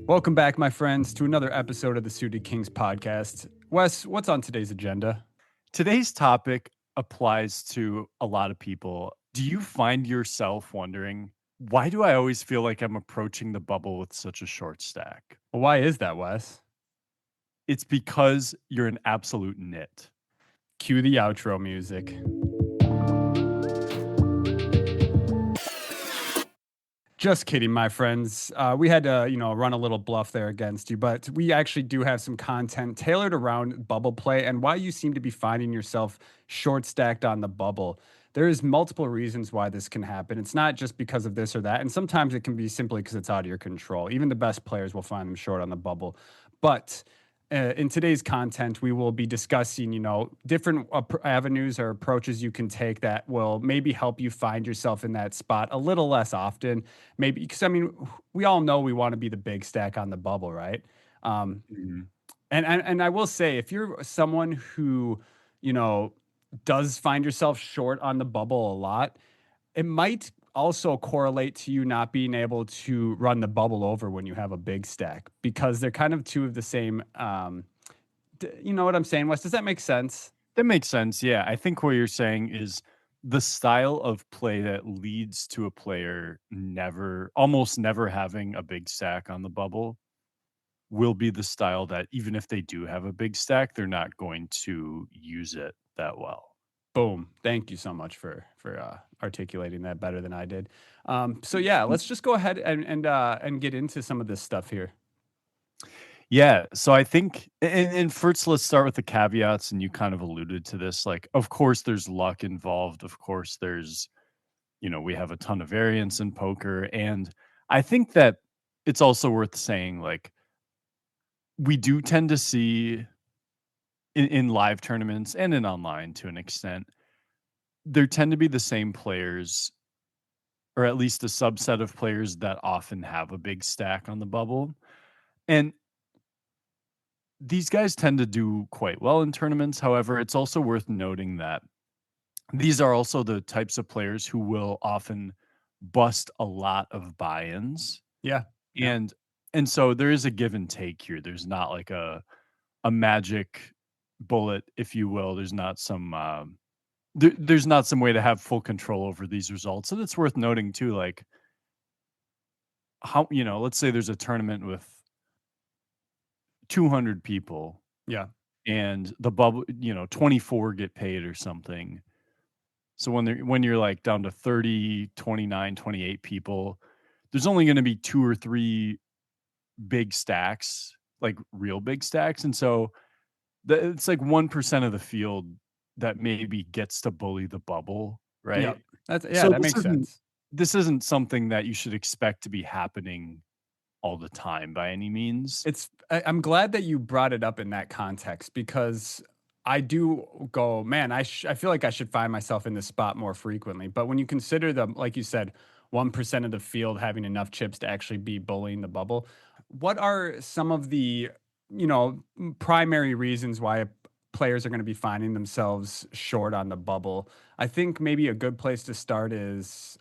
Welcome back, my friends, to another episode of the Suited Kings podcast. Wes, what's on today's agenda? Today's topic applies to a lot of people. Do you find yourself wondering, why do I always feel like I'm approaching the bubble with such a short stack? Well, why is that, Wes? It's because you're an absolute nit. Cue the outro music. Just kidding, my friends. We had to, run a little bluff there against you, but we actually do have some content tailored around bubble play and why you seem to be finding yourself short stacked on the bubble. There's multiple reasons why this can happen. It's not just because of this or that, and sometimes it can be simply because it's out of your control. Even the best players will find them short on the bubble. But in today's content, we will be discussing, different avenues or approaches you can take that will maybe help you find yourself in that spot a little less often. Maybe because we all know we want to be the big stack on the bubble, right? Um, Mhm. and I will say, if you're someone who, you know, does find yourself short on the bubble a lot, it might also correlate to you not being able to run the bubble over when you have a big stack because they're kind of two of the same. You know what I'm saying, Wes? Does that make sense? That makes sense. Yeah. I think what you're saying is the style of play that leads to a player almost never having a big stack on the bubble will be the style that even if they do have a big stack, they're not going to use it that well. Boom. Thank you so much for articulating that better than I did. So yeah, let's just go ahead and get into some of this stuff here. Yeah, so I think and first let's start with the caveats, and you kind of alluded to this, like, of course, there's luck involved, of course, we have a ton of variance in poker, and I think that it's also worth saying, like, we do tend to see in live tournaments and in online to an extent, there tend to be the same players, or at least a subset of players that often have a big stack on the bubble, and these guys tend to do quite well in tournaments. However, it's also worth noting that these are also the types of players who will often bust a lot of buy-ins. Yeah. Yeah. And and so there is a give and take here. There's not like a magic bullet, if you will. There's not some way to have full control over these results. And it's worth noting too, like let's say there's a tournament with 200 people Yeah. and the bubble, 24 get paid or something. So when you're like down to 30, 29, 28 people, there's only going to be two or three big stacks, like real big stacks. And so it's like 1% of the field that maybe gets to bully the bubble, Yeah. right? Yeah, So that makes sense. this isn't something that you should expect to be happening all the time by any means. I'm glad that you brought it up in that context because I do go, man, I feel like I should find myself in this spot more frequently. But when you consider the, like you said, 1% of the field having enough chips to actually be bullying the bubble, what are some of the, primary reasons why players are going to be finding themselves short on the bubble? I think maybe a good place to start is,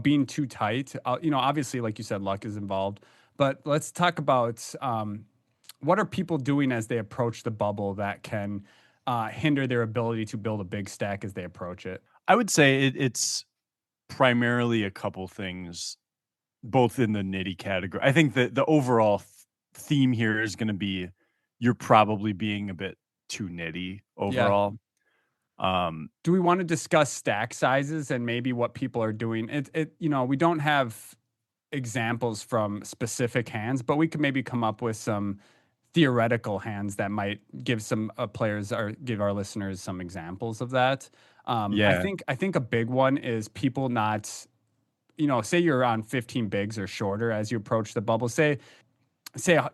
being too tight. Obviously, like you said, luck is involved, but let's talk about what are people doing as they approach the bubble that can hinder their ability to build a big stack as they approach it. I would say it's primarily a couple things, both in the nitty category. I think that the overall theme here is going to be you're probably being a bit too nitty Yeah. overall. Um, Do we want to discuss stack sizes and maybe what people are doing? We don't have examples from specific hands, but we could maybe come up with some theoretical hands that might give some players or give our listeners some examples of that. yeah, I think a big one is people not, say you're on 15 bigs or shorter as you approach the bubble. Say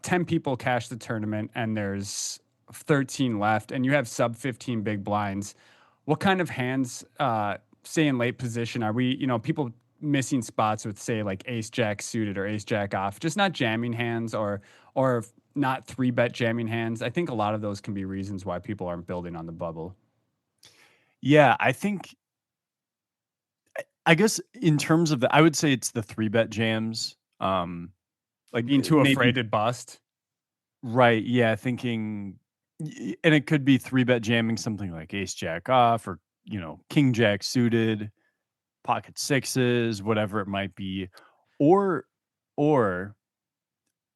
10 people cash the tournament and there's 13 left and you have sub 15 big blinds. What kind of hands, say in late position, are we, people missing spots with say like ace jack suited or ace jack off, just not jamming hands or not three bet jamming hands. I think a lot of those can be reasons why people aren't building on the bubble. yeah. I guess in terms of I would say it's the three bet jams. Like, Being too afraid maybe to bust. right, yeah, thinking and it could be 3-bet jamming something like ace jack off or, king jack suited, pocket sixes, whatever it might be. Or or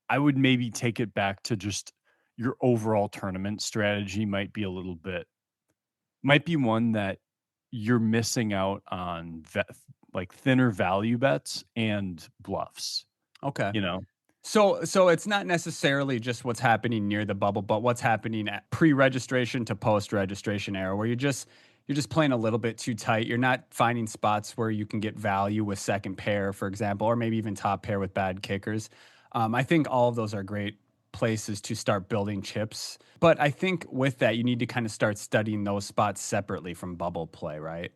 I would maybe take it back to just your overall tournament strategy might be one that you're missing out on like thinner value bets and bluffs, Okay. you know? So it's not necessarily just what's happening near the bubble, but what's happening at pre-registration to post-registration era, where you're just playing a little bit too tight. You're not finding spots where you can get value with second pair, for example, or maybe even top pair with bad kickers. I think all of those are great places to start building chips. But I think with that, you need to kind of start studying those spots separately from bubble play, right?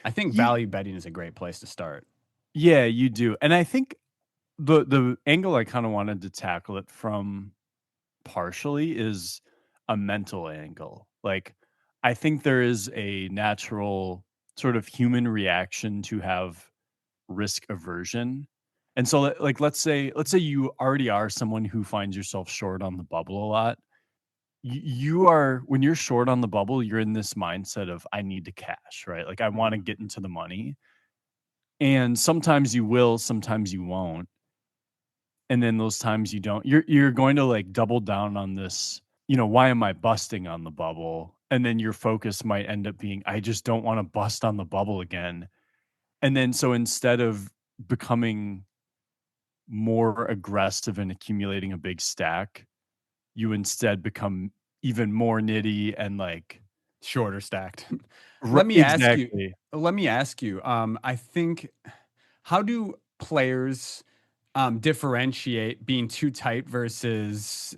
I think Ye value betting is a great place to start. Yeah, you do, and I think the angle I kinda wanted to tackle it from partially is a mental angle. Like, I think there is a natural sort of human reaction to have risk aversion. And so like let's say you already are someone who finds yourself short on the bubble a lot. You are when you're short on the bubble, you're in this mindset of I need to cash, right? Like I want to Mhm. get into the money. And sometimes you will, sometimes you won't. And then those times you don't, you're going to like double down on this, why am I busting on the bubble? And then your focus might end up being, I just don't want to bust on the bubble again. And then so instead of becoming more aggressive in accumulating a big stack, you instead become even more nitty and like Shorter stacked. Let me ask you exactly. I think how do players, differentiate being too tight versus,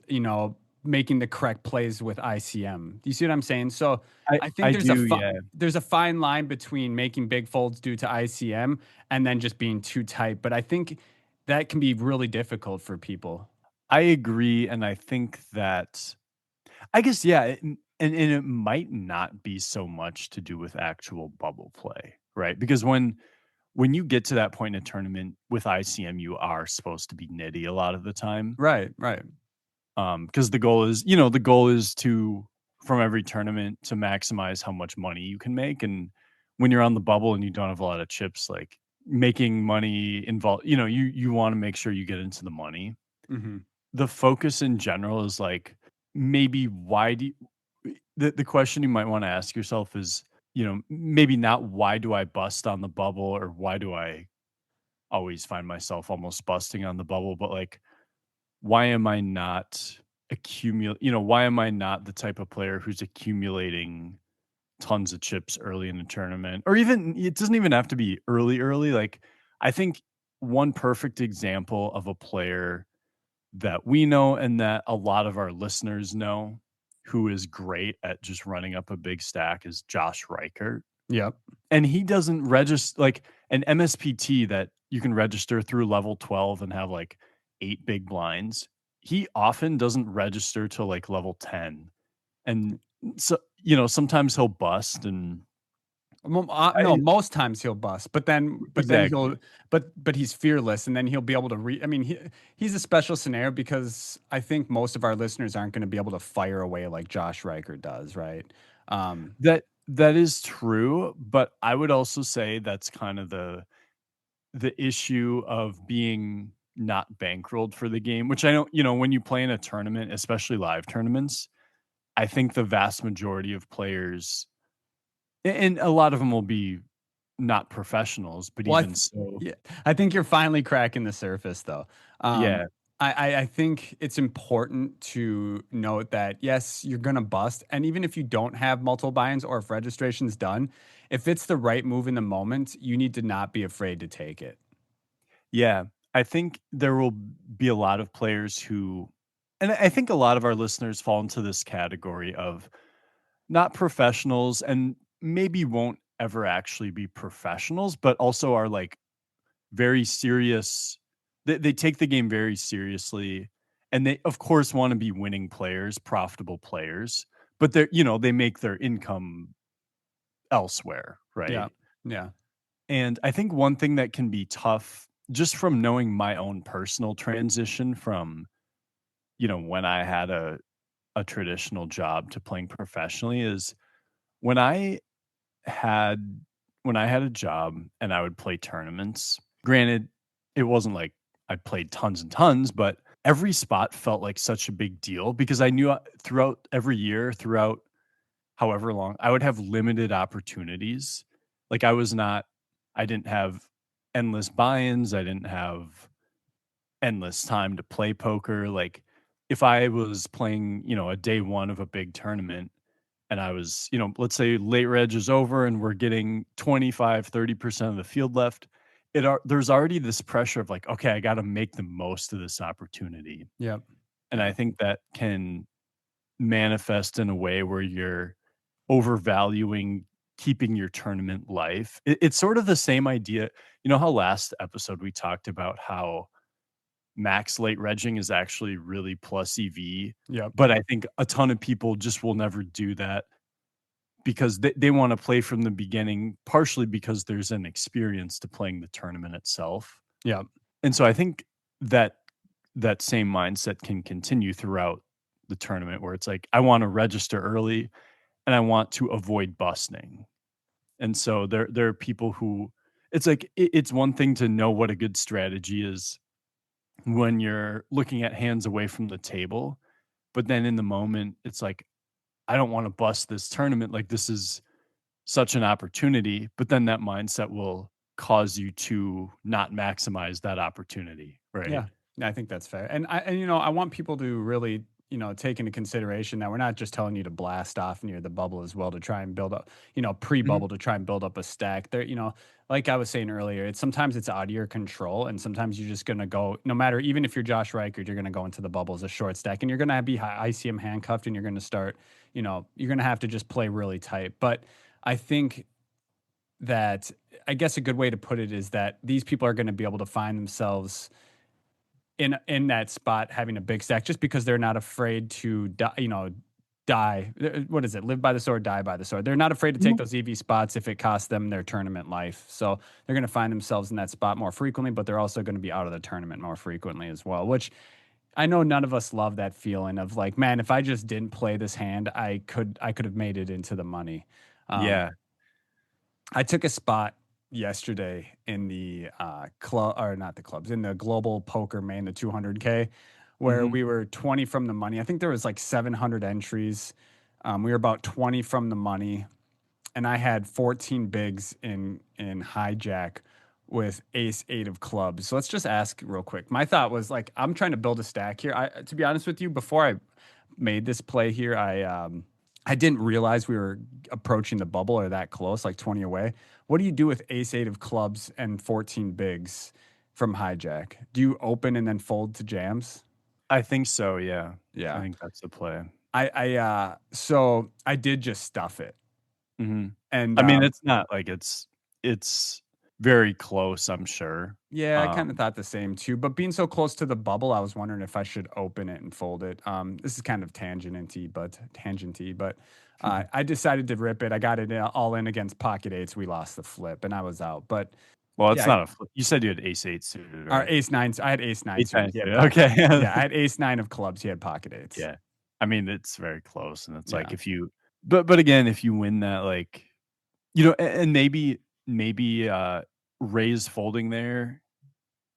making the correct plays with ICM? Do you see what I'm saying? So, I think I do, yeah. there's a fine line between making big folds due to ICM and then just being too tight, but I think that can be really difficult for people. I agree, and I think that I guess, yeah, and it might not be so much to do with actual bubble play, right? Because when you get to that point in a tournament with ICM, you are supposed to be nitty a lot of the time. Right, right. Because the goal is to from every tournament to maximize how much money you can make. And when you're on the bubble and you don't have a lot of chips, like making money involve, you want to make sure you get into the money. Mhm. The focus in general is like maybe why do the question you might want to ask yourself is, maybe not why do I bust on the bubble or why do I always find myself almost busting on the bubble, but like why am I not why am I not the type of player who's accumulating tons of chips early in the tournament? Or even it doesn't even have to be early. Like I think one perfect example of a player that we know and that a lot of our listeners know who is great at just running up a big stack is Josh Reichert. Yep. And he doesn't register like an MSPT that you can register through level 12 and have like 8 big blinds. He often doesn't register till like level 10. And so, sometimes he'll bust and No, I most times he'll bust, but then exactly. but he's fearless, and then he'll be able to I mean, he's a special scenario because I think most of our listeners aren't gonna be able to fire away like Josh Riker does, right? Um, That is true, but I would also say that's kind of the issue of being not bankrolled for the game, which I don't, when you play in a tournament, especially live tournaments, I think the vast majority of players and a lot of them will be not professionals, but well, even so yeah, I think you're finally cracking the surface, though. yeah, I think it's important to note that yes, you're gonna bust, and even if you don't have multiple buy-ins or if registration's done, if it's the right move in the moment, you need to not be afraid to take it. yeah, I think there will be a lot of players who and I think a lot of our listeners fall into this category of not professionals and maybe won't ever actually be professionals, but also are like very serious. They take the game very seriously, and they, of course, wanna be winning players, profitable players, but they make their income elsewhere, Yeah, right? yeah. And I think one thing that can be tough just from knowing my own personal transition from, when I had a traditional job to playing professionally is when I had when I had a job and I would play tournaments, granted, it wasn't like I played tons and tons, but every spot felt like such a big deal because I knew throughout every year, throughout however long, I would have limited opportunities. Like I didn't have endless buy-ins. I didn't have endless time to play poker. Like if I was playing, a day one of a big tournament and I was, let's say late reg is over and we're getting 25-30% of the field left. There's already this pressure of like, okay, I got to make the most of this opportunity. Yep. And I Yep. think that can manifest in a way where you're overvaluing keeping your tournament life. It's sort of the same idea. You know how last episode we talked about how max late regging is actually really plus EV, Yep. but I think a ton of people just will never do that because they want to play from the beginning, partially because there's an experience to playing the tournament itself. Yep. And so I think that that same mindset can continue throughout the tournament where it's like, I want to register early and I want to avoid busting. And so there are people who it's like it's one thing to know what a good strategy is when you're looking at hands away from the table, but then in the moment it's like I don't want to bust this tournament, like this is such an opportunity, but then that mindset will cause you to not maximize that opportunity, right? Yeah, I think that's fair. I want people to really, take into consideration that we're not just telling you to blast off near the bubble as well to try and build up, Mhm. pre-bubble to try and build up a stack. There, like I was saying earlier, sometimes it's out of your control, and sometimes you're just gonna go, no matter, even if you're Josh Reichert, you're gonna go into the bubble as a short stack, and you're gonna be ICM handcuffed, and you're gonna start, you're gonna have to just play really tight. But I think that I guess a good way to put it is that these people are going to be able to find themselves in that spot having a big stack just because they're not afraid to die. What is it? Live by the sword, die by the sword. They're not afraid to take Mhm. those EV spots if it costs them their tournament life. So they're going to find themselves in that spot more frequently, but they're also going to be out of the tournament more frequently as well, which I know none of us love that feeling of like, man, if I just didn't play this hand, I could have made it into the money. Um, Yeah. I took a spot yesterday in the club, or not the clubs, in the global poker main, the 200K, where Mhm. we were 20 from the money. I think there was like 700 entries. We were about 20 from the money, and I had 14 bigs in hijack with ace eight of clubs. So let's just ask real quick. My thought was like, I'm trying to build a stack here. To be honest with you, before I made this play here, I didn't realize we were approaching the bubble or that close, like 20 away. What do you do with ace eight of clubs and 14 bigs from hijack? Do you open and then fold to jams? I think so, yeah. I Yeah. think that's the play. So I did just stuff it. Mhm. And I mean, it's not like it's very close, I'm sure. Yeah, I kind of Um, thought the same too. But being so close to the bubble, I was wondering if I should open it and fold it. This is kind of tangenty, but I decided to rip it. I got it all in against pocket eights. We lost the flip, and I was out. But well, it's yeah, not a fl you said you had ace 8 suited, our right? ace nines. I had ace nine Ace 9 suited. He had suited, pocket eights. okay. Yeah, I had ace nine of clubs. He had pocket eights. Yeah. I mean, it's very close, and it's like Yeah, if you but again, if you win that, like, and maybe Ray's folding there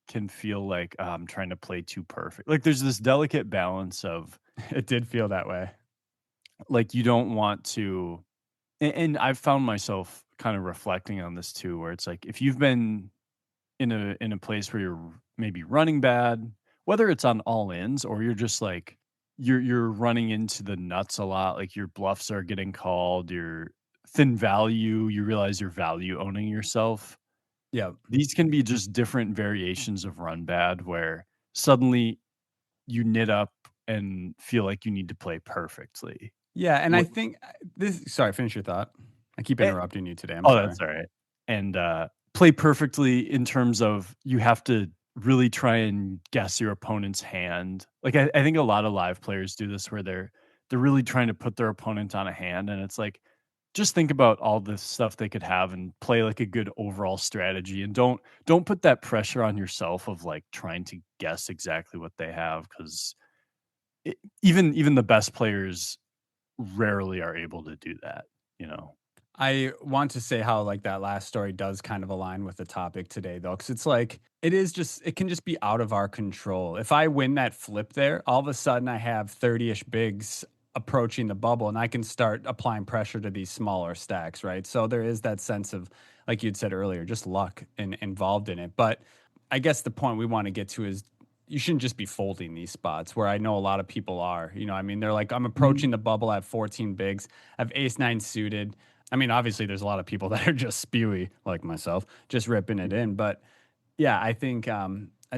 can feel like, I'm trying to play too perfect. Like, there's this delicate balance of, it did feel that way. like, you don't want to and I've found myself kind of reflecting on this too, where it's like, if you've been in a place where you're maybe running bad, whether it's on all ins or you're just like you're running into the nuts a lot, like your bluffs are getting called, your thin value, you realize your value owning yourself. Yeah, These can be just different variations of run bad where suddenly you knit up and feel like you need to play perfectly. yeah, and I What think this. Sorry, finish your thought. I keep eh, interrupting you today. I'm oh, sorry. that's all right. And, play perfectly in terms of you have to really try and guess your opponent's hand. Like, I think a lot of live players do this where they're really trying to put their opponent on a hand, and it's like, just think about all the stuff they could have and play like a good overall strategy, and don't put that pressure on yourself of like trying to guess exactly what they have, because even the best players rarely are able to do that, you know? I want to say how like that last story does kind of align with the topic today though, because it's like it is just it can just be out of our control. If I win that flip there, all of a sudden I have 30-ish bigs approaching the bubble and I can start applying pressure to these smaller stacks, right? So there is that sense of, like you'd said earlier, just luck involved in it. But I guess the point we want to get to is you shouldn't just be folding these spots where I know a lot of people are. You know, I mean, they're like, I'm Mhm. approaching the bubble at 14 bigs. I have ace nine suited. I mean, obviously, there's a lot of people that are just spewy, like myself, just ripping it in. But yeah, I think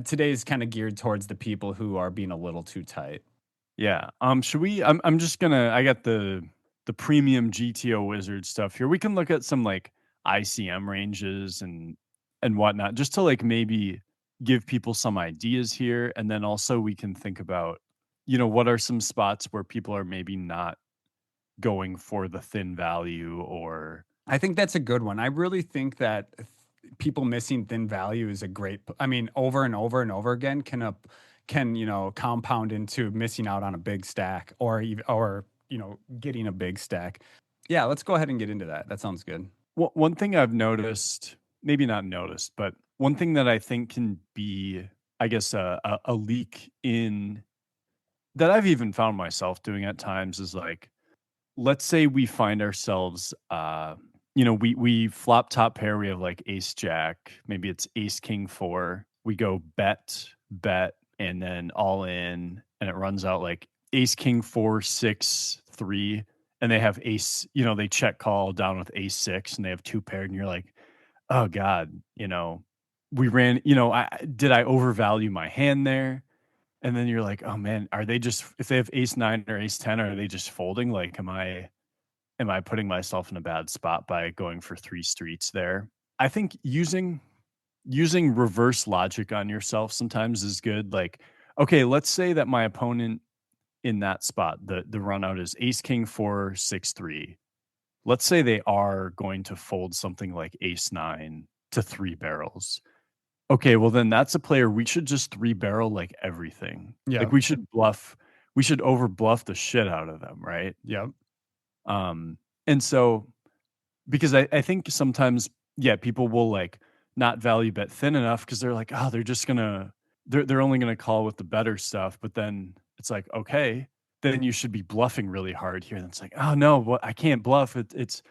today's kind of geared towards the people who are being a little too tight. Yeah. Should we I'm just gonna I got the premium GTO wizard stuff here. We can look at some like ICM ranges and whatnot, just to like maybe give people some ideas here. And then also we can think about, what are some spots where people are maybe not going for the thin value or I think that's a good one. I really think that people missing thin value is a great. I mean, over and over and over again can compound into missing out on a big stack or even or getting a big stack. Yeah, let's go ahead and get into that. That sounds good. one thing I've noticed, maybe not noticed, but one thing that I think can be, I guess, a leak in that I've even found myself doing at times is like, let's say we find ourselves, we flop top pair, we have like ace jack, maybe it's ace king four. We go bet, and then all in, and it runs out like ace king four, six, three, and they have ace, they check call down with ace six, and they have two paired, and you're like, oh God, we ran, did I overvalue my hand there? And then you're like, "Oh, man, are they just if they have ace 9 or ace 10, are they just folding? Like, am I putting myself in a bad spot by going for 3 streets there?" I think using reverse logic on yourself sometimes is good. Like, okay, let's say that my opponent in that spot, the run out is ace king 4 6 3. Let's say they are going to fold something like ace 9 to 3 barrels. Okay, well, then that's a player we should just 3 barrel, like, everything. Yeah. Like, we should over bluff the shit out of them, right? Yep. And so because I think sometimes, yeah, people will, like, not value bet thin enough because 'cause they're like, "Oh, they're only gonna call with the better stuff," but then it's like, "Okay, then you should be bluffing really hard here." And it's like, "Oh, no, what I can't bluff." It's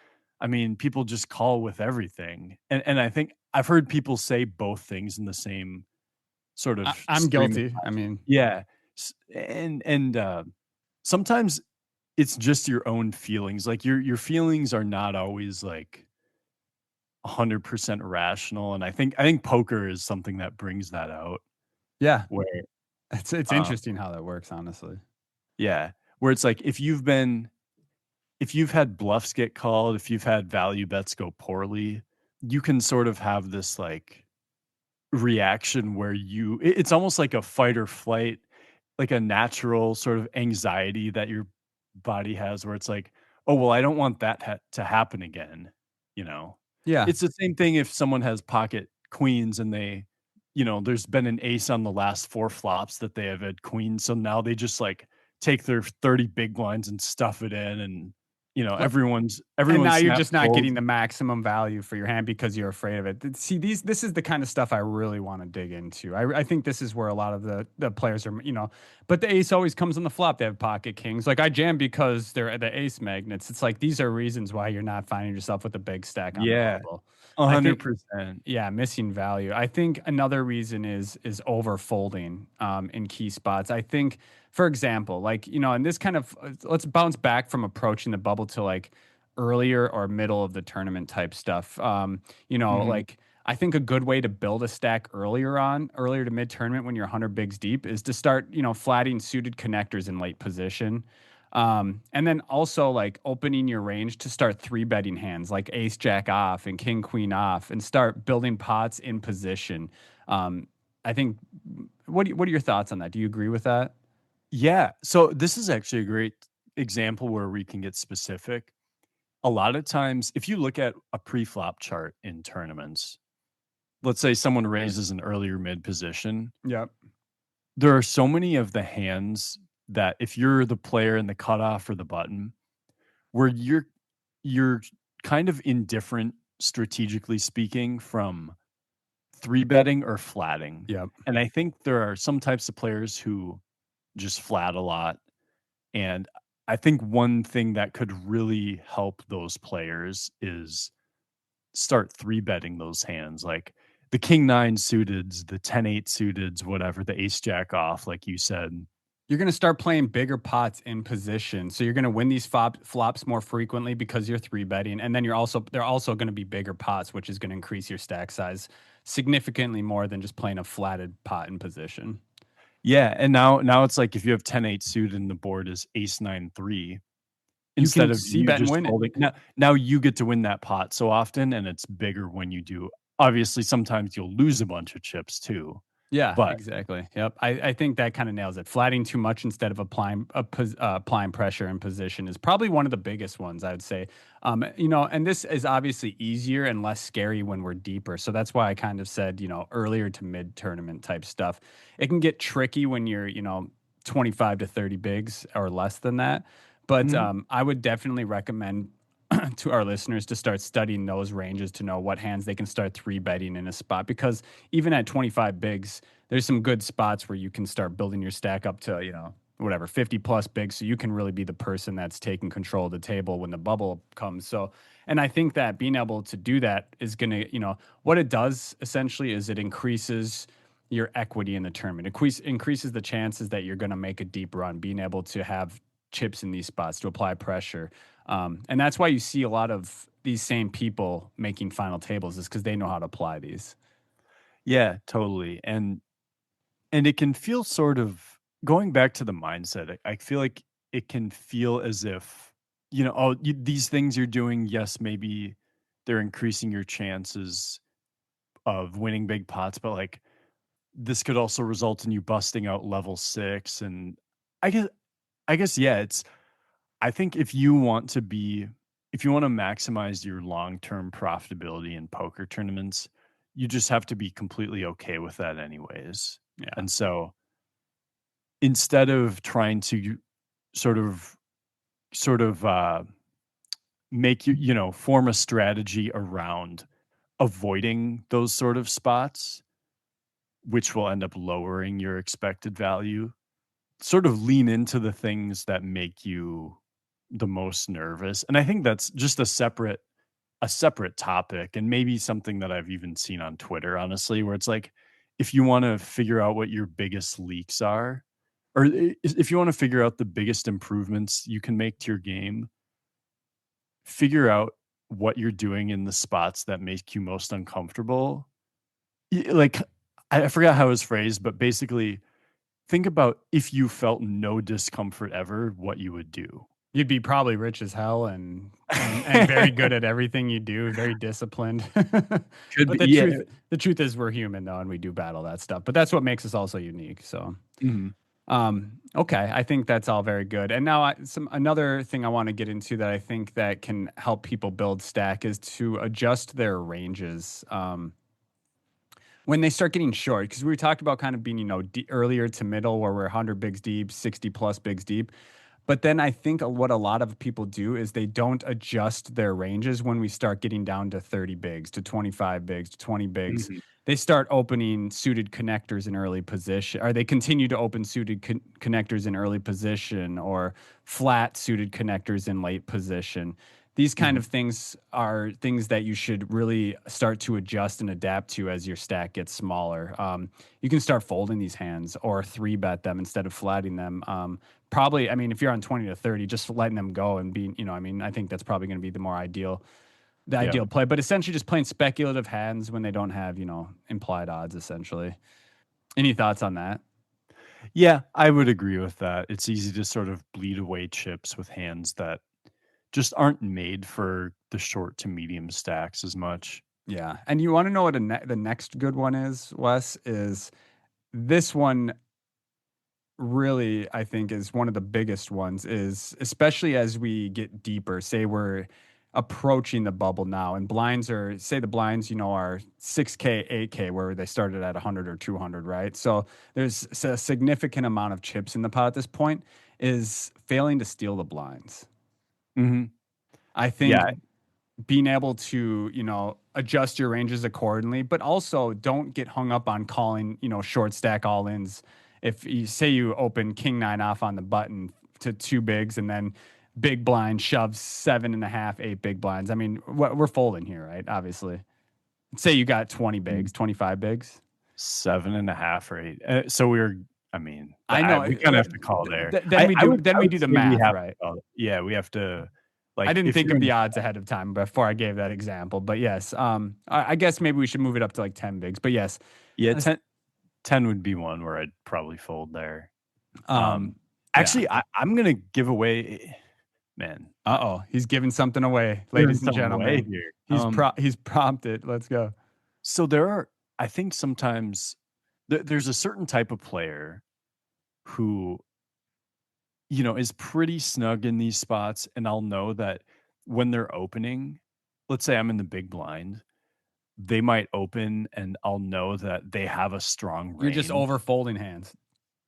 I mean, people just call with everything. And I think I've heard people say both things in the same sort of I'm stream of guilty. I conscious. mean, Yeah, and sometimes it's just your own feelings, like, your feelings are not always, like, 100% rational, and I think poker is something that brings that out yeah, where, it's um interesting how that works, honestly. yeah, where it's like, if you've had bluffs get called, if you've had value bets go poorly, you can sort of have this, like, reaction where it's almost like a fight or flight, like a natural sort of anxiety that your body has where it's like, "Oh, well, I don't want that to happen again," you know? Yeah. It's the same thing if someone has pocket queens and there's been an ace on the last 4 flops that they have had queens, so now they just, like, take their 30 big blinds and stuff it in, and, everyone's And everyone now you're snap just not folds. getting the maximum value for your hand because you're afraid of it. See, this is the kind of stuff I really want to dig into. I think this is where a lot of the players are, but the ace always comes on the flop. They have pocket kings. Like I jam because they're the ace magnets. It's like these are reasons why you're not finding yourself with a big stack on the Yeah, bubble. I think 100%. yeah, missing value. I think another reason is over folding in key spots. I think, for example, like and this kind of let's bounce back from approaching the bubble to like earlier or middle of the tournament type stuff. Mhm. Like I think a good way to build a stack earlier to mid tournament when you're 100 bigs deep is to start flatting suited connectors in late position. And then also like opening your range to start three betting hands like ace jack off and king queen off and start building pots in position. Um, I think what are your thoughts on that? Do you agree with that? Yeah, so this is actually a great example where we can get specific. a lot of times, if you look at a pre-flop chart in tournaments, let's say someone raises an earlier mid position, Yep. there are so many of the hands that if you're the player in the cutoff or the button, where you're kind of indifferent, strategically speaking, from 3 betting or flatting. Yep. And I think there are some types of players who just flat a lot, and I think one thing that could really help those players is start 3 betting those hands, like the king 9 suiteds, the 10-8 suiteds, whatever, the ace jack off, like you said. You're gonna start playing bigger pots in position, so you're gonna win these flops more frequently because you're three betting, and then they're also gonna be bigger pots, which is gonna increase your stack size significantly more than just playing a flatted pot in position. Yeah, and now it's like if you have 10-8 suited and the board is ace 9-3, You instead can of c you bet and just win it. folding, now you get to win that pot so often, and it's bigger when you do. Obviously, sometimes you'll lose a bunch of chips too, Yeah, but exactly. Yep. I think that kind of nails it. Flatting too much instead of applying pressure in position is probably one of the biggest ones, I would say. And this is obviously easier and less scary when we're deeper. So that's why I kind of said, earlier to mid tournament type stuff. It can get tricky when you're, 25 to 30 bigs or less than that. But mhm, I would definitely recommend to our listeners to start studying those ranges to know what hands they can start three betting in a spot, because even at 25 bigs, there's some good spots where you can start building your stack up to, whatever, 50 plus bigs. So you can really be the person that's taking control of the table when the bubble comes. So, and I think that being able to do that is going to, what it does essentially is it increases your equity in the tournament. Increases the chances that you're going to make a deep run, being able to have chips in these spots to apply pressure. And that's why you see a lot of these same people making final tables, is because they know how to apply these. yeah, totally, and it can feel sort of going back to the mindset, I feel like it can feel as if, oh, these things you're doing, yes, maybe they're increasing your chances of winning big pots, but like this could also result in you busting out level 6. And I guess yeah, I think if you want to maximize your long-term profitability in poker tournaments, you just have to be completely okay with that anyways. Yeah. And so instead of trying to sort of sort of make form a strategy around avoiding those sort of spots, which will end up lowering your expected value, sort of lean into the things that make you the most nervous. And I think that's just a separate topic, and maybe something that I've even seen on Twitter, honestly, where it's like, if you want to figure out what your biggest leaks are, or if you want to figure out the biggest improvements you can make to your game, figure out what you're doing in the spots that make you most uncomfortable. Like, I forgot how it was phrased, but basically, think about if you felt no discomfort ever, what you would do. You'd be probably rich as hell and very good at everything you do, very disciplined. Could But be, yeah. the truth is we're human though, and we do battle that stuff. But that's what makes us also unique. So Mhm. okay, I think that's all very good. And now another thing I want to get into that I think that can help people build stack is to adjust their ranges. When they start getting short, because we talked about kind of being, earlier to middle where we're 100 bigs deep, 60 plus bigs deep. But then I think what a lot of people do is they don't adjust their ranges when we start getting down to 30 bigs, to 25 bigs, to 20 bigs. Mhm. They start opening suited connectors in early position, or they continue to open suited connectors in early position, or flat suited connectors in late position. These kind Mhm. of things are things that you should really start to adjust and adapt to as your stack gets smaller. You can start folding these hands or three bet them instead of flatting them. Probably, I mean, if you're on 20 to 30, just letting them go and being, I think that's probably going to be the Yep. ideal play. But essentially, just playing speculative hands when they don't have, implied odds, essentially. Any thoughts on that? Yeah, I would agree with that. It's easy to sort of bleed away chips with hands that just aren't made for the short to medium stacks as much. Yeah. And you want to know what the next good one is, Wes? Is this one really, I think, is one of the biggest ones, is especially as we get deeper. Say we're approaching the bubble now, and blinds are, say the blinds, are 6K, 8K, where they started at 100 or 200, right? So there's a significant amount of chips in the pot at this point. Is failing to steal the blinds. Mhm. I think Yeah. being able to, adjust your ranges accordingly, but also don't get hung up on calling, short stack all ins. If you say you open king nine off on the button to two bigs and then big blind shoves 7.5, eight big blinds. I mean, we're folding here, right? Obviously. Say you got 20 bigs, 25 bigs. 7.5 or 8. So I mean, I know. we kinda have to call there. Then we do. Then I we would do the say we math, have to right? call it. Yeah, we have to, I like, didn't if think you're of in the the odds ahead of time before I gave that example, but yes, I guess maybe we should move it up to like 10 bigs. But yes, yeah, uh, 10 would be one where I'd probably fold there. um, yeah. Actually, I'm gonna give away man, Uh-oh, he's giving something away, giving ladies and something away gentlemen. here. He's prompted. Let's go. So there are I think sometimes there's a certain type of player who, is pretty snug in these spots, and I'll know that when they're opening, let's say I'm in the big blind, they might open and I'll know that they have a strong You're just range. over folding hands.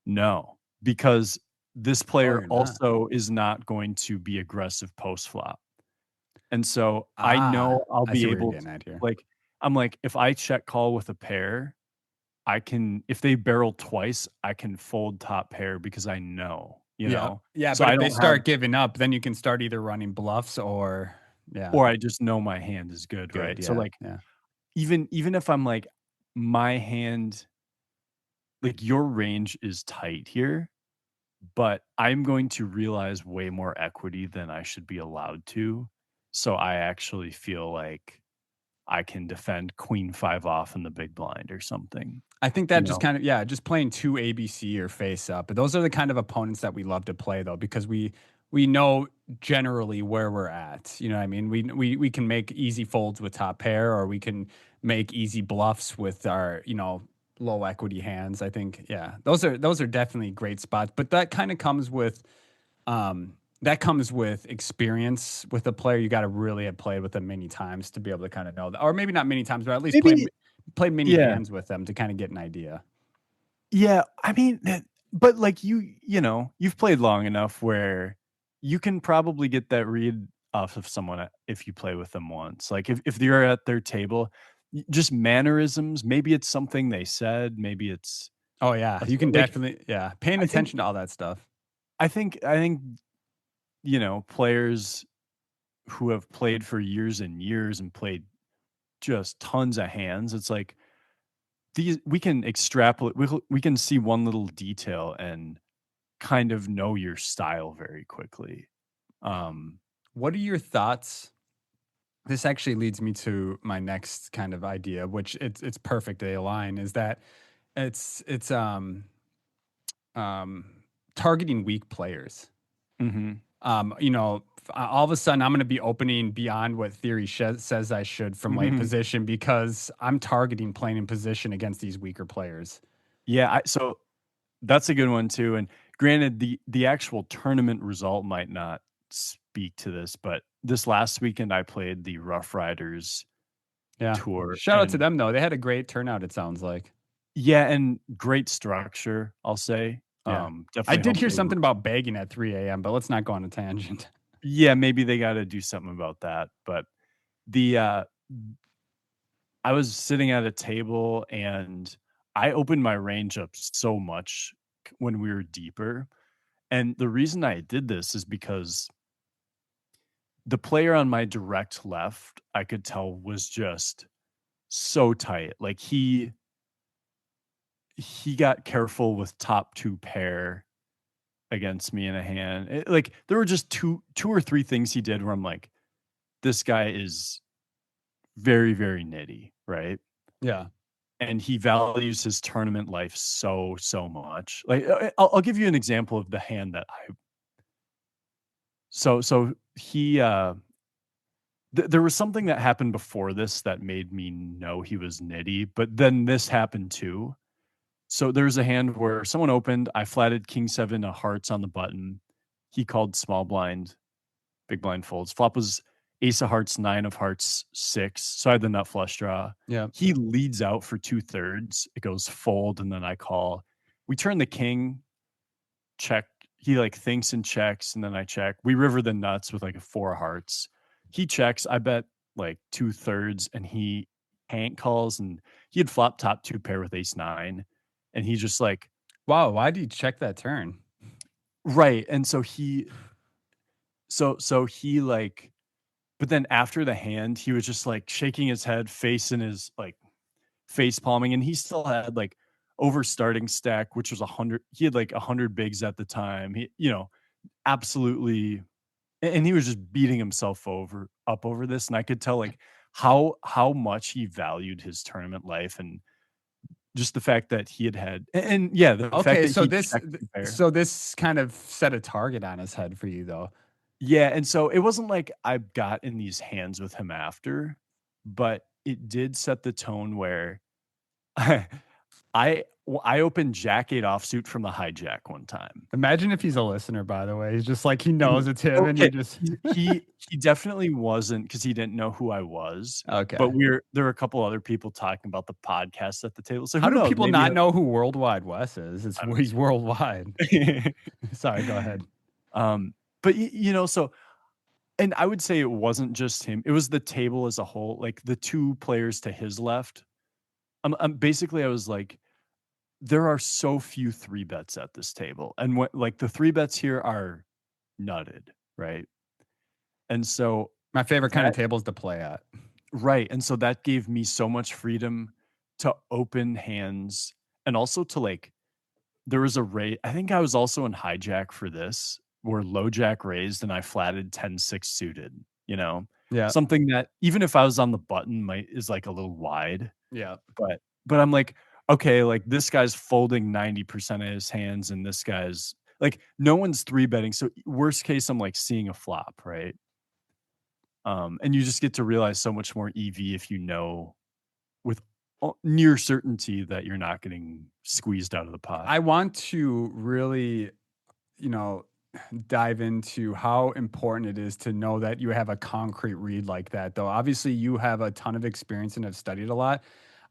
No, because this Oh, player you're not. also is not going to be aggressive post flop. And so I Ah, know I'll I see be what you're able getting to, at here. like, I'm like, if I check call with a pair, I can, if they barrel twice, I can fold top pair because I know, Yeah, yeah. So But I if they don't have, start giving up, then you can start either running bluffs or, yeah, or I just know my hand is good, good. right? So, Yeah, like, yeah. even if I'm like, my hand, like, your range is tight here, but I'm going to realize way more equity than I should be allowed to. So I actually feel like I can defend queen 5 off in the big blind or something, I think you that just know? kind of, yeah, just playing two ABC or face up. But those are the kind of opponents that we love to play though, because we know generally where we're at. You know what I mean? We can make easy folds with top pair, or we can make easy bluffs with our, low equity hands. I think, yeah, those are definitely great spots. But that comes with experience with a player. You got to really have played with them many times to be able to kind of know that, or maybe not many times, but at least Maybe, play many yeah. hands with them to kind of get an idea. Yeah, I mean, but, like, you've played long enough where you can probably get that read off of someone, if you play with them once. Like, if you're at their table, just mannerisms, maybe it's something they said, maybe it's Oh yeah, a you can like, definitely, yeah, paying I think attention to all that stuff. I think, players who have played for years and years and played just tons of hands, it's like, these we can extrapolate, we can see one little detail and kind of know your style very quickly. Um, What are your thoughts? This actually leads me to my next kind of idea, which it's perfect. They align. Is that it's targeting weak players. mhm. All of a sudden I'm going to be opening beyond what theory says I should from late Mhm. position because I'm targeting playing in position against these weaker players. Yeah, so that's a good one too, and granted, the actual tournament result might not speak to this, but this last weekend, I played the Rough Riders Yeah. tour, Shout out to and them though. They had a great turnout, it sounds like. yeah, and great structure, I'll say. Yeah. I Definitely did hope hear they were, something about begging at 3 a.m., but let's not go on a tangent. yeah, maybe they gotta do something about that, but the, I was sitting at a table and I opened my range up so much when we were deeper. And the reason I did this is because the player on my direct left, I could tell was just so tight. Like, he got careful with top 2 pair against me in a hand. Like, there were just two or three things he did where I'm like, this guy is very, very nitty, right? Yeah. And he values his tournament life so, so much. Like, I'll give you an example of the hand that I, so he, there was something that happened before this that made me know he was nitty, but then this happened too. So there's a hand where someone opened, I flatted king 7 of hearts on the button. He called small blind, big blind folds. Flop was ace of hearts, 9 of hearts, 6. So I had the nut flush draw. Yeah. He leads out for 2/3. It goes fold, and then I call. We turn the king, check. He, like, thinks and checks, and then I check. We river the nuts with, like, a 4 of hearts. He checks. I bet, like, 2/3, and he hank calls, and he had flop top 2 pair with ace 9, and he just, like Wow, why do you check that turn? right, and so he, like but then after the hand, he was just, like, shaking his head, face in his, like, face palming, and he still had, like, over starting stack, which was 100 he had, like, 100 bigs at the time. He absolutely and he was just beating himself over this, and I could tell, like, how much he valued his tournament life and just the fact that he had yeah, the fact Okay, that so he this checked the pair. so this kind of set a target on his head for you, though. Yeah, and so it wasn't like I got in these hands with him after, but it did set the tone where I opened jack 8 offsuit from the hijack one time. Imagine if he's a listener, by the way. He's just like he And knows it's him and okay, you just he definitely wasn't because he didn't know who I was, but Okay. there were a couple other people talking about the podcast at the table, so How who do knows? people Maybe not know who Worldwide Wes is? I He's worldwide. don't know. Sorry, go ahead. But so and I would say it wasn't just him, it was the table as a whole, like, the 2 players to his left. Basically, I was like, there are so few 3 bets at this table, and what like, the 3 bets here are nutted, right? And so My favorite kind of that tables to play at. right, and so that gave me so much freedom to open hands and also to, like there was a I think I was also in hijack for this, where low jack raised and I flatted 10-6 suited, you know? Yeah. Something that even if I was on the button might is, like, a little wide, Yeah. but I'm like, "Okay, like, this guy's folding 90% of his hands, and this guy's" like, no one's 3 betting, so worst case, I'm, like, seeing a flop, right? And you just get to realize so much more EV if you know with near certainty that you're not getting squeezed out of the pot. I want to really, you know, dive into how important it is to know that you have a concrete read like that, though. Obviously, you have a ton of experience and have studied a lot.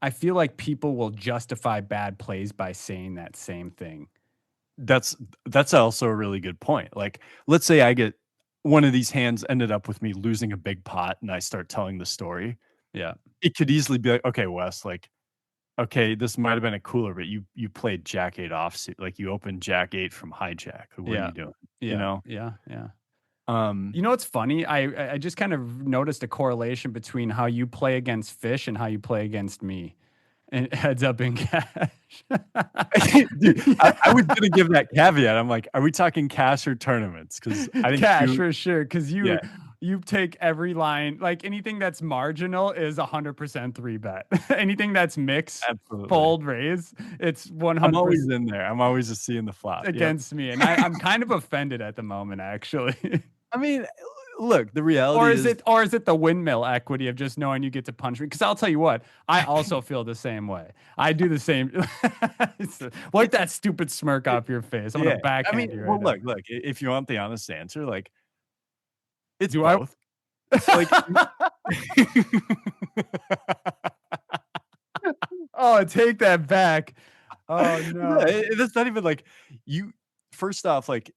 I feel like people will justify bad plays by saying that same thing. That's that's also a really good point. Like, let's say I get one of these hands ended up with me losing a big pot and I start telling the story. Yeah. It could easily be like, okay, Wes, like, okay, this might have been a cooler, but you played Jack 8 offsuit. Like you opened Jack 8 from hijack. What are Yeah. you doing? You Yeah. know? Yeah. Yeah. Um You know what's funny? I just kind of noticed a correlation between how you play against fish and how you play against me. And it heads up in cash. dude, I was Yeah. gonna give that caveat. I'm like, are we talking cash or tournaments? Because I think Cash you for sure. Cause yeah, you take every line, like anything that's marginal is 100% three bet. Anything that's mix, absolutely. fold, raise, it's I'm always 100% in there. I'm always just seeing the flop. Yep. against me. And I'm kind of offended at the moment, actually. I mean, look, the reality is Or is it the windmill equity of just knowing you get to punch me? Because I'll tell you what, I also feel the same way. I do the same. Wipe it's that stupid smirk it off your face. I'm gonna yeah. I mean, backhand you right well, now. look, if you want the honest answer, like, it's Do I? both. Like Oh, take that back. Oh yeah, no. it's not even like you first off, like,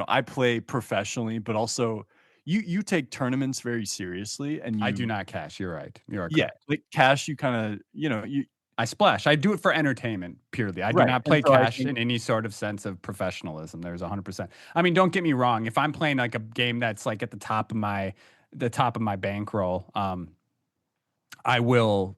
I play professionally, but also you take tournaments very seriously and I do you not cash. You're right. You are yeah, correct. like cash, you kinda, you I splash. I do it for entertainment purely. I do right, not and play so I cash think in any sort of sense of professionalism. There's 100%. I mean, don't get me wrong. If I'm playing like a game that's like at the top of my bankroll, I will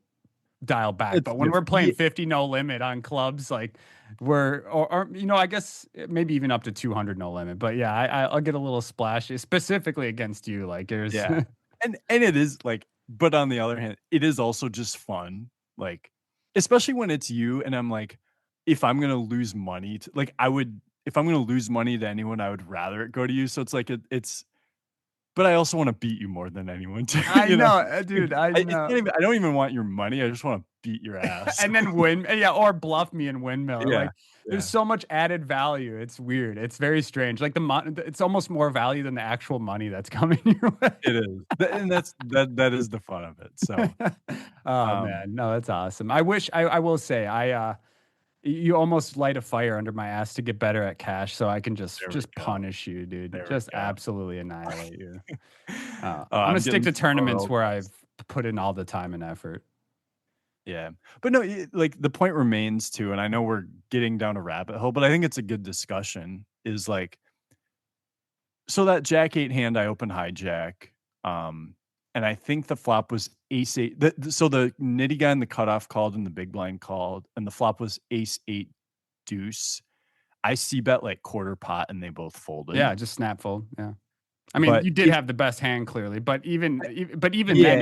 dial back. it's But when we're different. playing 50 no limit on clubs, like or I guess maybe even up to 200 no limit. But yeah, I'll get a little splashy, specifically against you. Like there's Yeah. And it is like but on the other hand, it is also just fun, like, especially when it's you and I'm like, if I'm gonna lose money to like, I would if I'm gonna lose money to anyone, I would rather it go to you, so it's like it's but I also wanna beat you more than anyone too, I you know? know, dude. I It's not know. even I don't even want your money, I just wanna beat your ass. and then win yeah, or bluff me and windmill. Yeah, Like, there's yeah, so much added value. It's weird. It's very strange. Like, it's almost more value than the actual money that's coming your way. it is. And that is the fun of it. So, Oh, um, man. No, that's awesome. I will say, you almost light a fire under my ass to get better at cash so I can just there we just go. punish you, dude. There we Just go. absolutely annihilate you. I'm gonna I'm stick getting to some tournaments royal where I've guys. put in all the time and effort. Yeah. But no, like the point remains too, and I know we're getting down a rabbit hole, but I think it's a good discussion is like, so that jack eight hand, I opened hijack. Um, and I think the flop was ace eight. So the nitty guy in the cutoff called and the big blind called, and the flop was ace eight deuce. I see bet like quarter pot and they both folded. Yeah, just snap fold, yeah. I mean, But you did if have the best hand clearly, but even then, yeah.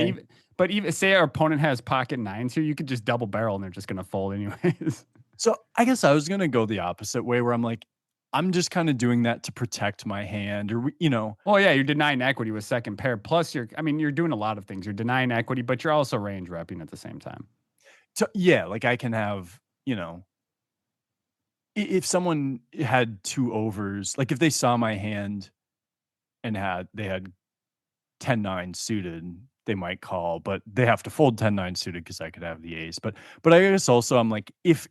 even say our opponent has pocket nines here, you could just double barrel and they're just gonna fold anyways. So I guess I was gonna go the opposite way where I'm like, I'm just kind of doing that to protect my hand or Well, yeah, you're denying equity with second pair. Plus, I mean, you're doing a lot of things. You're denying equity, but you're also range repping at the same time. yeah, like I can have, if someone had two overs, like if they saw my hand and they had 10-9 suited, they might call, but they have to fold 10-9 suited because I could have the ace. But I guess also I'm like, if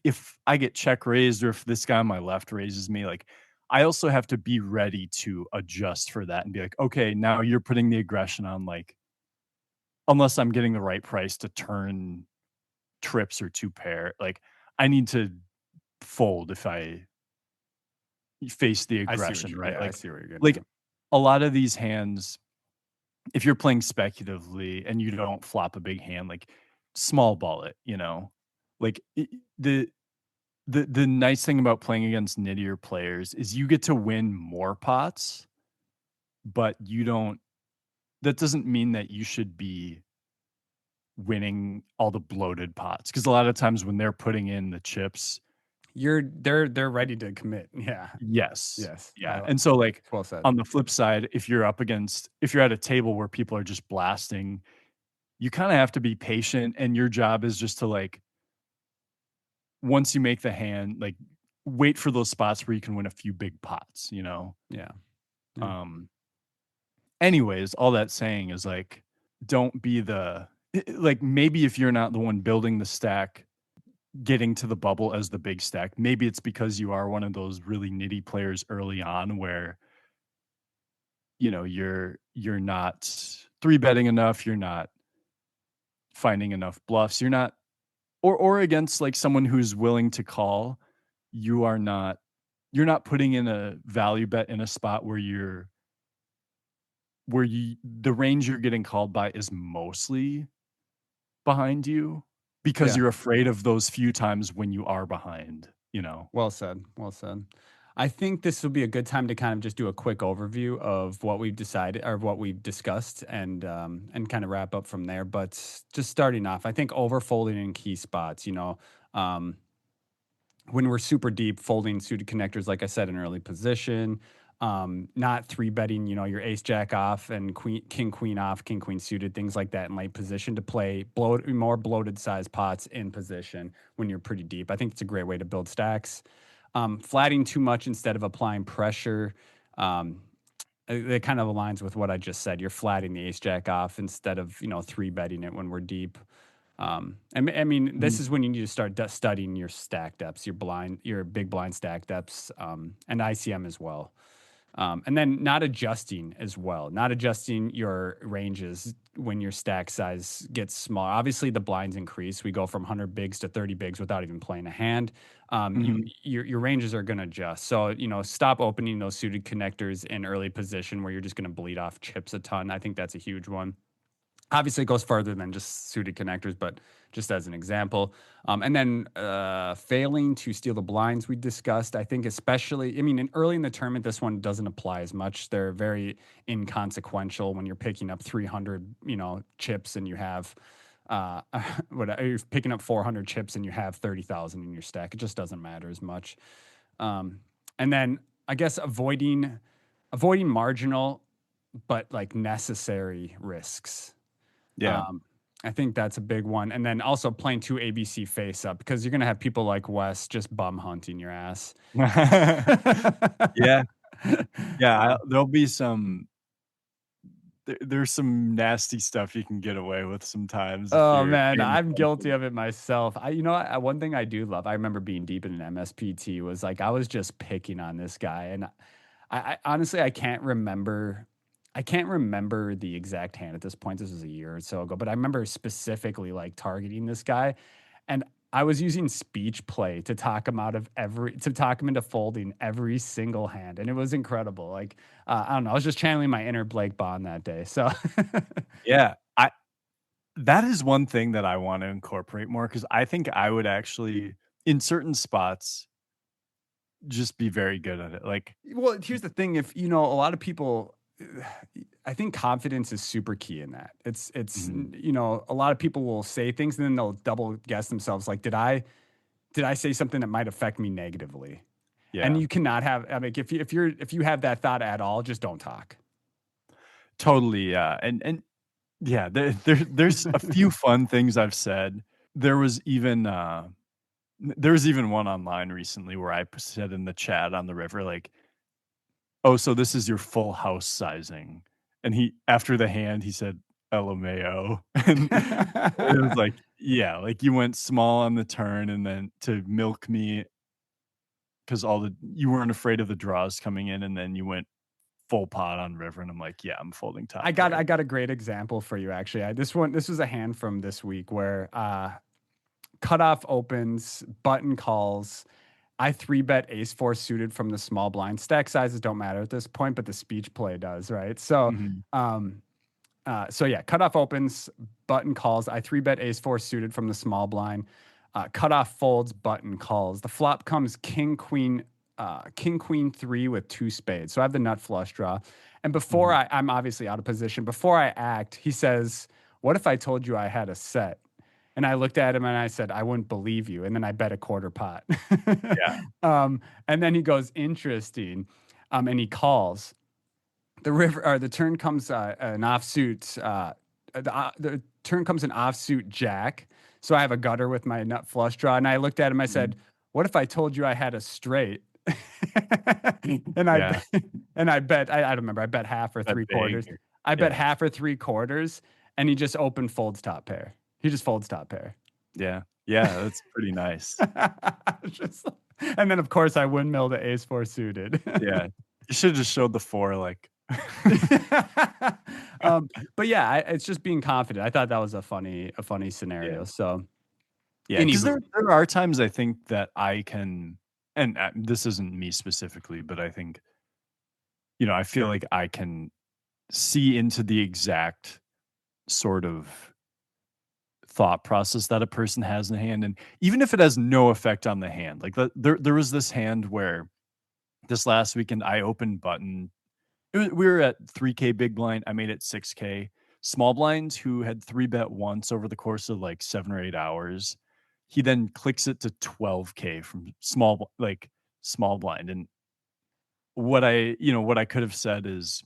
I get check raised or if this guy on my left raises me, like I also have to be ready to adjust for that and be like, okay, now you're putting the aggression on, like, unless I'm getting the right price to turn trips or two pair, like I need to fold if I face the aggression, right? I Like see what you're getting like at. a lot of these hands, if you're playing speculatively and you don't flop a big hand, like small ball it. Like the nice thing about playing against nittier players is you get to win more pots, but you don't that doesn't mean that you should be winning all the bloated pots because a lot of times when they're putting in the chips. They're ready to commit. Yeah. Yes. Yes. Yeah, and so, like, Well said. on the flip side, if you're at a table where people are just blasting, you kinda have to be patient, and your job is just to, like, once you make the hand, like, wait for those spots where you can win a few big pots. Yeah. Yeah. Um, anyways, all that saying is, like, don't be like, maybe if you're not the one building the stack, getting to the bubble as the big stack, maybe it's because you are one of those really nitty players early on where you're not three betting enough, you're not finding enough bluffs, you're not or against like someone who's willing to call, you're not putting in a value bet in a spot where the range you're getting called by is mostly behind you because Yeah. you're afraid of those few times when you are behind. Well said. Well said. I think this will be a good time to kind of just do a quick overview of what we've decided or what we've discussed and kind of wrap up from there. But just starting off, I think overfolding in key spots, um, when we're super deep, folding suited connectors, like I said, in early position, not three betting, your ace jack off and king queen off, king queen suited, things like that in late position to play more bloated size pots in position when you're pretty deep. I think it's a great way to build stacks. Flatting too much instead of applying pressure. Um, it kind of aligns with what I just said. You're flatting the ace jack off instead of three betting it when we're deep. I mean, this Mhm, is when you need to start studying your stack depths, your big blind stack depths, and ICM as well. And then not adjusting as well, not adjusting your ranges when your stack size gets small. Obviously, the blinds increase. We go from 100 bigs to 30 bigs without even playing a hand. mhm, Your ranges are going to adjust. So, stop opening those suited connectors in early position where you're just going to bleed off chips a ton. I think that's a huge one. Obviously, it goes further than just suited connectors, but just as an example. And then failing to steal the blinds we discussed. I think especially, I mean, early in the tournament, this one doesn't apply as much. They're very inconsequential when you're picking up 300, chips and you have you're picking up 400 chips and you have 30,000 in your stack. It just doesn't matter as much. And then I guess avoiding marginal but like necessary risks. yeah, Um, I think that's a big one. And then also playing two ABC face up because you're gonna have people like Wes just bum hunting your ass. Yeah, yeah, there'll be some there's some nasty stuff you can get away with sometimes if Oh you're man, paying I'm guilty attention. of it myself. One thing I do love. I remember being deep in an MSPT was like I was just picking on this guy, and I honestly I can't remember. I can't remember the exact hand at this point. This was a year or so ago, but I remember specifically like targeting this guy, and I was using speech play to talk him into folding every single hand, and it was incredible. Like I don't know, I was just channeling my inner Blake Bond that day. So Yeah, I that is one thing that I wanna incorporate more because I think I would actually, in certain spots, just be very good at it, like well, here's the thing. If you know, a lot of people, I think confidence is super key in that. mhm, You know, a lot of people will say things and then they'll double guess themselves. Like, did I say something that might affect me negatively? And yeah, you cannot have. I mean, if you have that thought at all, just don't talk. totally, yeah, and yeah, there's a few fun things I've said. There was even, there was even one online recently where I said in the chat on the river, like, "Oh, so this is your full house sizing," and he after the hand, he said, "LMAO," and it was like, yeah, like, you went small on the turn and then to milk me 'cause all the you weren't afraid of the draws coming in, and then you went full pot on river, and I'm like, "Yeah, I'm folding top I pair." got a great example for you actually. This was a hand from this week where cutoff opens, button calls. I three bet ace four suited from the small blind. Stack sizes don't matter at this point, but the speech play does, right? Mhm, Um, so yeah, cutoff opens, button calls. I three bet ace four suited from the small blind. Cutoff folds, button calls. The flop comes king queen three with two spades. So I have the nut flush draw, and mhm, I'm obviously out of position. Before I act, he says, "What if I told you I had a set?" And I looked at him and I said, "I wouldn't believe you." And then I bet a quarter pot. yeah, And then he goes, "Interesting." And he calls the turn comes an offsuit the turn comes an offsuit jack, so I have a gutter with my nut flush draw, and I looked at him, I mhm, said, "What if I told you I had a straight?" and I yeah, bet, I don't remember, I bet half or bet three big quarters. or I bet yeah, half or three quarters, and he just opened folds top pair. He just folds top pair. yeah, yeah, that's pretty nice. Just, and then of course I windmill the ace four suited. Yeah, you should've just showed the 4, like But yeah, it's just being confident. I thought that was a funny yeah. scenario. So, Yeah, because anywho, there are times I think that I can and, this isn't me specifically, but I think, I feel like I can see into the exact sort of thought process that a person has in hand, and even if it has no effect on the hand, like, there was this hand where this last weekend I opened button. We were at 3K big blind, I made it 6K. Small blinds who had 3 bet once over the course of, like, 7 or 8 hours, he then clicks it to 12K from small blind, and what I could have said is,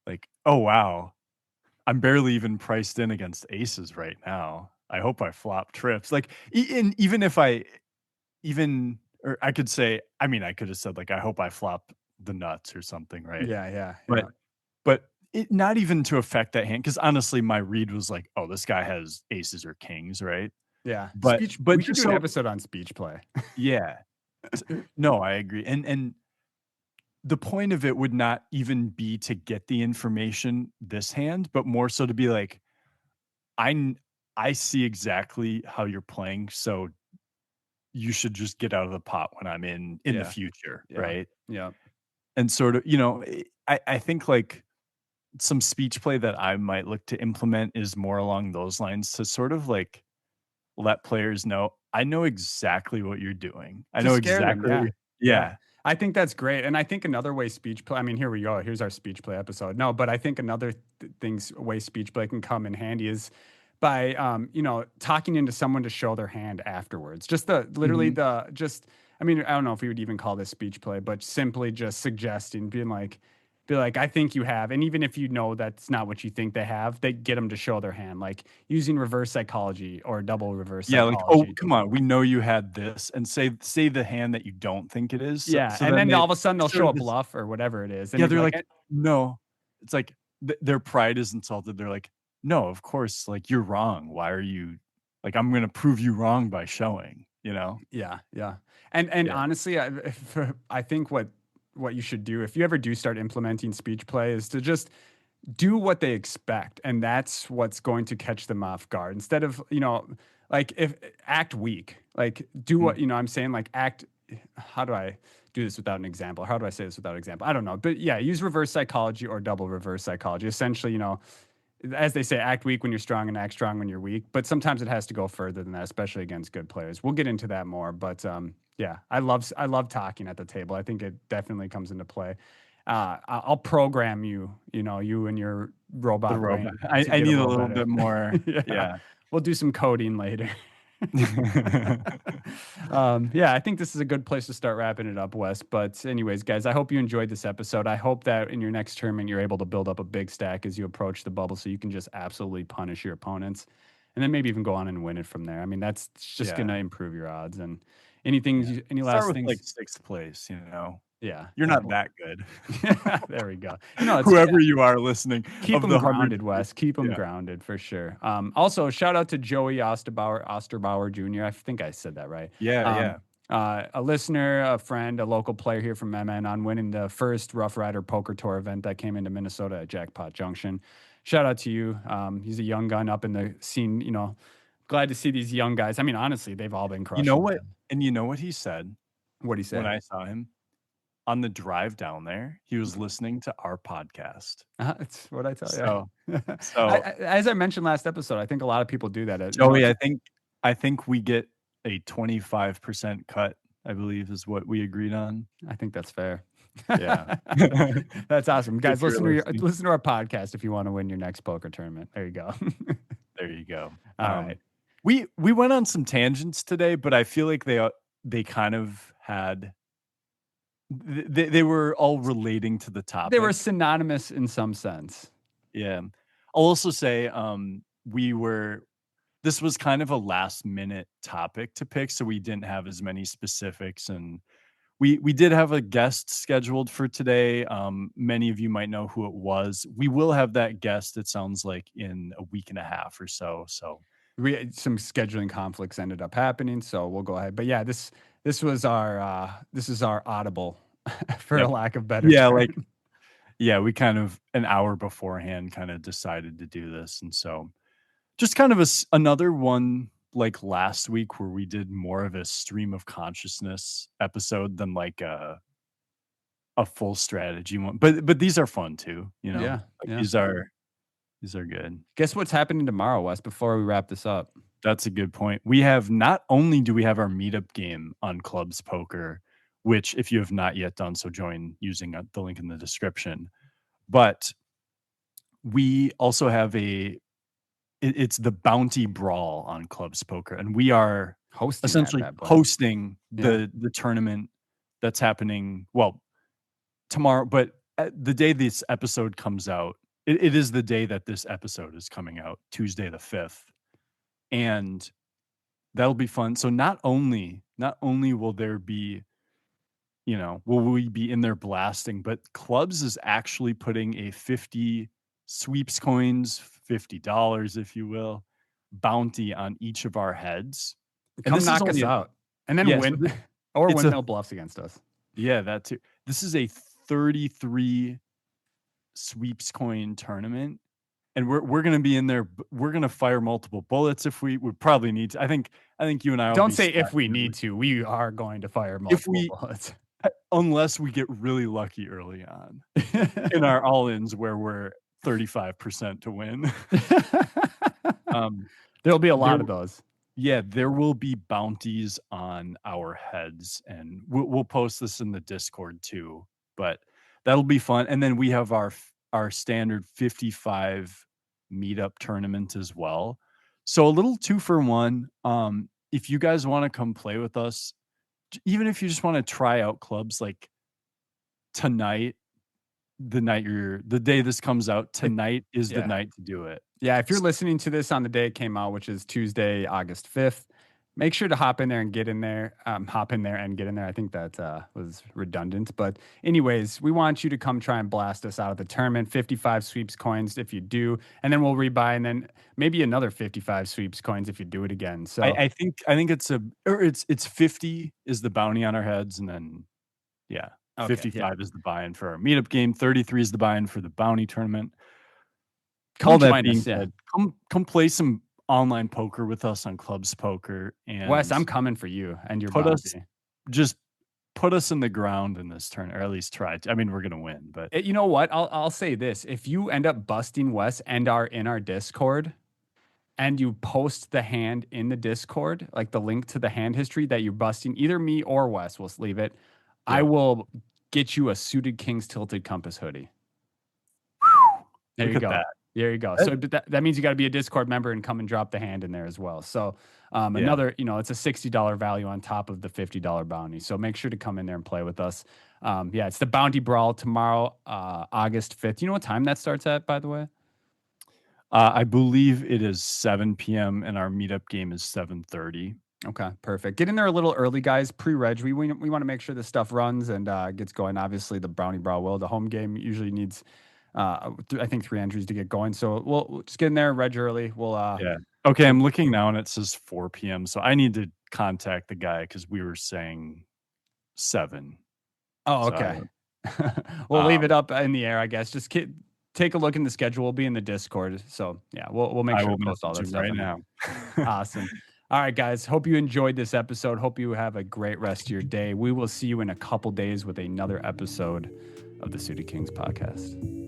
like, "Oh, wow, I'm barely even priced in against aces right now. I hope I flop trips." Like, even if I even or I could say I mean, I could have said, like, "I hope I flop the nuts," or something, right? yeah, yeah, But yeah, it not even to affect that hand, because honestly, my read was like, "Oh, this guy has aces or kings," right? yeah. But Speech. but We should just do an so episode on speech play. yeah. No, I agree, and the point of it would not even be to get the information this hand, but more so to be like, "I kn I see exactly how you're playing, so you should just get out of the pot when I'm in the Yeah, future," yeah, right? yeah. And sort of, I think, like, some speech play that I might look to implement is more along those lines to sort of, like, let players know, "I know exactly what you're doing. I To know scare them, exactly what yeah, you're" yeah. Yeah. I think that's great, and I think another way speech play I mean, here we go, here's our speech play episode. No, but I think another things way speech play can come in handy is by, talking into someone to show their hand afterwards. Just the literally Mhm. the just I mean, I don't know if we would even call this speech play, but simply just suggesting, being like, be like, I think you have. And even if you know that's not what you think they have, they get them to show their hand, like using reverse psychology or double reverse Yeah, like, "Oh, psychology. come on, we know you had this," and say the hand that you don't think it is, so Yeah. so And then then they all of a sudden they'll sort show a of this bluff or whatever it is. And yeah, you'll be they're like, like, "No." It's like their pride is insulted, they're like, "No, of course, like, you're wrong, why are you like, I'm gonna prove you wrong by showing," you know? yeah, yeah. And Yeah. honestly, I think what you should do if you ever do start implementing speech play is to just do what they expect, and that's what's going to catch them off guard. Instead of, like, if act weak, like do Mm. what, I'm saying, like act. How do I do this without an example? How do I say this without an example? I don't know, but yeah, use reverse psychology or double reverse psychology. Essentially, as they say, act weak when you're strong and act strong when you're weak. But sometimes it has to go further than that, especially against good players. We'll get into that more. But yeah, I love talking at the table. I think it definitely comes into play. I'll program you, you and your The robot robot. brain I to I get a need a little little better. bit more Yeah, yeah. we'll do some coding later. Yeah, I think this is a good place to start wrapping it up, Wes. But, anyways, guys, I hope you enjoyed this episode. I hope that in your next tournament, you're able to build up a big stack as you approach the bubble so you can just absolutely punish your opponents and then maybe even go on and win it from there. I mean, that's just going Yeah, to improve your odds. And yeah. any Start last with, like, things? 6th place, you know? Yeah. You're Yeah. not that good. There we go. Whoever you are listening, Keep of them the 100 grounded, Wes. Keep them yeah. grounded for sure. Also, shout out to Joey Osterbauer Jr. I think I said that right. Yeah, Um, yeah. a listener, a friend, a local player here from MN on winning the first Rough Rider Poker Tour event that came into Minnesota at Jackpot Junction. Shout out to you. He's a young gun up in the scene. Glad to see these young guys. I mean, honestly, they've all been You know crushing it. what and you know what he said What'd he when say? I saw him? On the drive down there, he was listening to our podcast. It's what I tell So you. so, As I mentioned last episode, I think a lot of people do that. Joey, I think we get a 25% cut, I believe is what we agreed on. I think that's fair. Yeah. That's awesome, guys. If you're listening, Listen to our podcast if you want to win your next poker tournament. There you go. there you go. All right. We went on some tangents today, but I feel like they kind of had they were all relating to the They were topic. synonymous in some sense. Yeah. I'll also say, we were this was kind of a last minute topic to pick, so we didn't have as many specifics, and we did have a guest scheduled for today. Many of you might know who it was. We will have that guest, it sounds like, in a week and a half or so. So Some scheduling conflicts ended up happening, so we'll go ahead. But yeah, this is our audible, for a yep. lack of better Yeah, term. like yeah, we kind of an hour beforehand kind of decided to do this, and so just kind of another one like last week where we did more of a stream of consciousness episode than like a full strategy one. But these are fun too, you know? Yeah, Like yeah. these are good. Guess what's happening tomorrow, Wes? Before we wrap this up, That's a good point. We have not only do we have our meetup game on Clubs Poker, which if you have not yet done so, join using the link in the description. But we also have it's the Bounty Brawl on Clubs Poker, and we are hosting that essentially bad boy. hosting Yeah. the tournament that's happening, well, tomorrow, but the day this episode comes out, it is the day that this episode is coming out, Tuesday the 5th, and that'll be fun. So not only will there be, will we be in there blasting, but Clubs is actually putting a 50 sweeps coins, $50, if you will, bounty on each of our heads. And Come this is knock us only a out, and then yeah, so win, or it's a windmill bluffs against us. yeah, that too. This is a 33 sweeps coin tournament, and we're gonna be in there. We're gonna fire multiple bullets if we would probably need to. I think you and I will Don't be say if we stacking need to. We are going to fire if multiple we bullets. unless we get really lucky early on in our all-ins where we're 35% to win. Um, There'll be a there lot of those. Yeah, there will be bounties on our heads, and we'll post this in the Discord too, but that'll be fun, and then we have our standard 55 meetup tournament as well. So a little 2 for 1. If you guys wanna come play with us, even if you just wanna try out clubs, like, tonight, the day this comes out, If tonight is the yeah. night to do it. Yeah, if you're S listening to this on the day it came out, which is Tuesday, August 5th, make sure to hop in there and get in there. Hop in there and get in there. I think that was redundant. But, anyways, we want you to come try and blast us out of the tournament. 55 sweeps coins if you do. And then we'll rebuy, and then maybe another 55 sweeps coins if you do it again. So, I think it's 50 is the bounty on our heads, and then yeah, okay. Yeah. 55 is the buy-in for our meetup game, 33 is the buy-in for the bounty tournament. Come All that join being us. Yeah. said, come play some online poker with us on Clubs Poker Wes, and I'm coming for you and your put us bounty. just put us in the ground in this turn, or at least try to. I mean, we're gonna win, but You know what? I'll say this. If you end up busting Wes and are in our Discord, and you post the hand in the Discord, like the link to the hand history that you're busting, either me or Wes will leave it. I yep. will get you a suited King's Tilted Compass hoodie. There Look you at go. that. There you go. That So that means you got to be a Discord member and come and drop the hand in there as well. So yeah. another, it's a $60 value on top of the $50 bounty. So make sure to come in there and play with us. Yeah, it's the Bounty Brawl tomorrow, August 5th. You know what time that starts at, by the way? I believe it is 7 p.m. and our meetup game is 7:30. Okay, perfect. Get in there a little early, guys. Pre-reg, we want to make sure this stuff runs and gets going. Obviously, the Brownie Brawl will. The home game usually needs, I think, 3 entries to get going. So we'll just get in there, reg early. Yeah. Okay, We'll I'm looking now and it says 4 p.m. So I need to contact the guy because we were saying 7. oh, So I okay. don't. We'll leave it Um, up in the air, I guess. Just take a look in the schedule. We'll be in the Discord. So yeah, we'll make I sure to will post all message that him stuff right in there. now. Awesome. All right, guys. Hope you enjoyed this episode. Hope you have a great rest of your day. We will see you in a couple days with another episode of the Suited Kings podcast.